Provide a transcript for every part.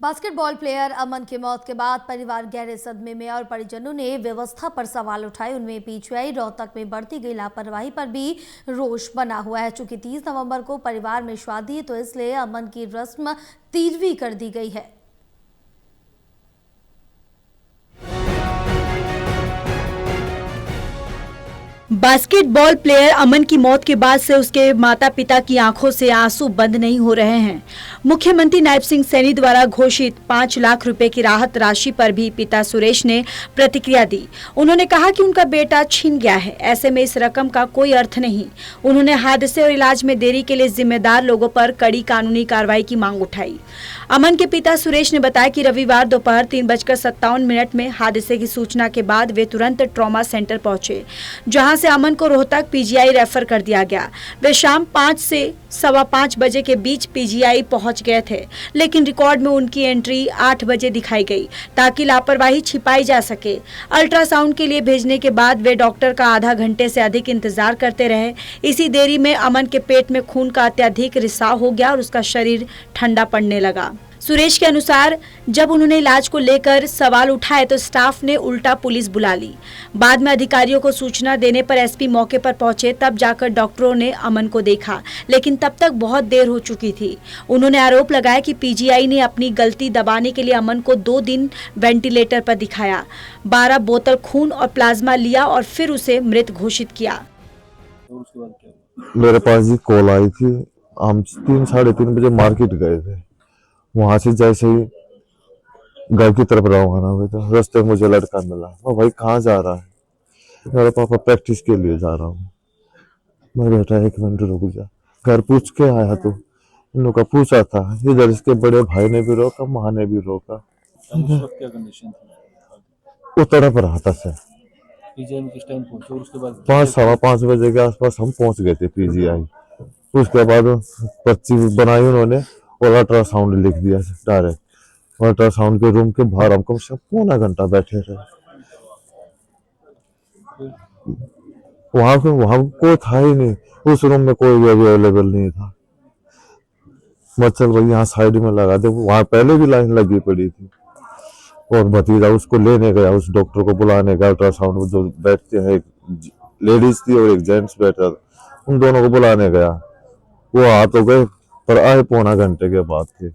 Basketball player अमन की मौत के बाद परिवार गहरे सदमे में और परिजनों ने व्यवस्था पर सवाल उठाए। उनमें पीजीआई रोहतक में बढ़ती गई लापरवाही पर भी रोष बना हुआ है। चूंकि 30 नवंबर को परिवार में शादी है तो इसलिए अमन की रस्म 13वीं कर दी गई है। बास्केटबॉल प्लेयर अमन की मौत के बाद से उसके माता पिता की आंखों से आंसू बंद नहीं हो रहे हैं। मुख्यमंत्री नायब सिंह सैनी द्वारा घोषित 5 लाख रुपए की राहत राशि पर भी पिता सुरेश ने प्रतिक्रिया दी। उन्होंने कहा कि उनका बेटा छिन गया है, ऐसे में इस रकम का कोई अर्थ नहीं। उन्होंने हादसे और इलाज में देरी के लिए जिम्मेदार लोगों पर कड़ी कानूनी कार्रवाई की मांग उठाई। अमन के पिता सुरेश ने बताया कि रविवार दोपहर 3:57 में हादसे की सूचना के बाद वे तुरंत ट्रॉमा सेंटर पहुंचे, जहां से अमन को रोहतक पीजीआई रेफर कर दिया गया। वे शाम 5 से 5:15 बजे के बीच पीजीआई पहुंच गए थे, लेकिन रिकॉर्ड में उनकी एंट्री 8 बजे दिखाई गई ताकि लापरवाही छिपाई जा सके। अल्ट्रासाउंड के लिए भेजने के बाद वे डॉक्टर का आधा घंटे से अधिक इंतजार करते रहे। इसी देरी में अमन के पेट में खून का अत्यधिक रिसाव हो गया और उसका शरीर ठंडा पड़ने लगा। सुरेश के अनुसार जब उन्होंने इलाज को लेकर सवाल उठाए तो स्टाफ ने उल्टा पुलिस बुला ली। बाद में अधिकारियों को सूचना देने पर एसपी मौके पर पहुंचे, तब जाकर डॉक्टरों ने अमन को देखा, लेकिन तब तक बहुत देर हो चुकी थी। उन्होंने आरोप लगाया कि पीजीआई ने अपनी गलती दबाने के लिए अमन को 2 दिन वेंटिलेटर पर दिखाया, 12 बोतल खून और प्लाज्मा लिया और फिर उसे मृत घोषित किया। मेरे पास जी कॉल आई थी। हम 3-3:30 बजे मार्केट गए थे। वहां से जैसे ही घर की तरफ रवाना हुए थे, रास्ते में मुझे लड़का मिला। मैं भाई कहाँ जा रहा है? मेरे पापा प्रैक्टिस के लिए जा रहा हूँ। मैं बेटा 1 मिनट रुक जा, घर पूछ के आया तो इन लोग का पूछा था। इधर इसके बड़े भाई ने भी रोका, माँ ने भी रोका। क्या कंडीशन थी? वो तड़प रहा था सर। पीजीआई किस टाइम पहुंचे और उसके बाद 5-5:15 बजे के आसपास हम पहुंच गए थे पीजीआई। उसके बाद पर्ची बनाई उन्होंने और अल्ट्रासाउंड लिख दिया डायरेक्ट। अल्ट्रासाउंड के रूम के बाहर हम कम से कम 1.25 घंटा बैठे रहे। वहां कोई था ही नहीं, उस रूम में कोई भी अवेलेबल नहीं था। मच्छर भाई यहाँ साइड में लगा दे, वहां पहले भी लाइन लगी पड़ी थी। और भतीजा उसको लेने गया, उस डॉक्टर को बुलाने गया। अल्ट्रासाउंड जो बैठते हैं, एक लेडीज थी और एक जेंट्स बैठा था, उन दोनों को बुलाने गया। वो आ तो गए पर आए 1.25 घंटे के बाद थे।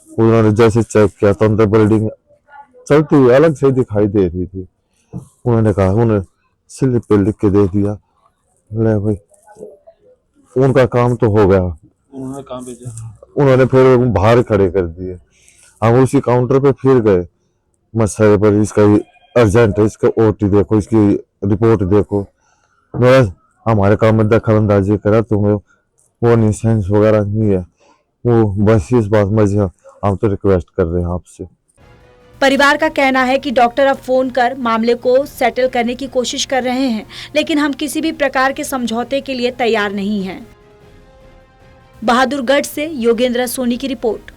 उन्होंने जैसे चेक किया तो अंदर ब्लीडिंग चलती हुई अलग से दिखाई दे रही थी। उन्होंने कहा, उन्हें स्लिप पे लिख के दे दिया। ले भाई, उनका काम तो हो गया। उन्होंने कहाँ भेजा? उन्होंने फिर बाहर खड़े कर दिए। हम उसी काउंटर पे फिर गए। मसले पर इसका अर्जेंट है, इसका ओटी देखो, इसकी रिपोर्ट देखो। हमारे काम में दखल अंदाजी करा, तुम्हें वो नहीं सेंस वगैरह नहीं है। वो बस इस बात में हम तो रिक्वेस्ट कर रहे हैं आपसे। परिवार का कहना है कि डॉक्टर अब फोन कर मामले को सेटल करने की कोशिश कर रहे हैं, लेकिन हम किसी भी प्रकार के समझौते के लिए तैयार नहीं हैं। बहादुरगढ़ से योगेंद्र सोनी की रिपोर्ट।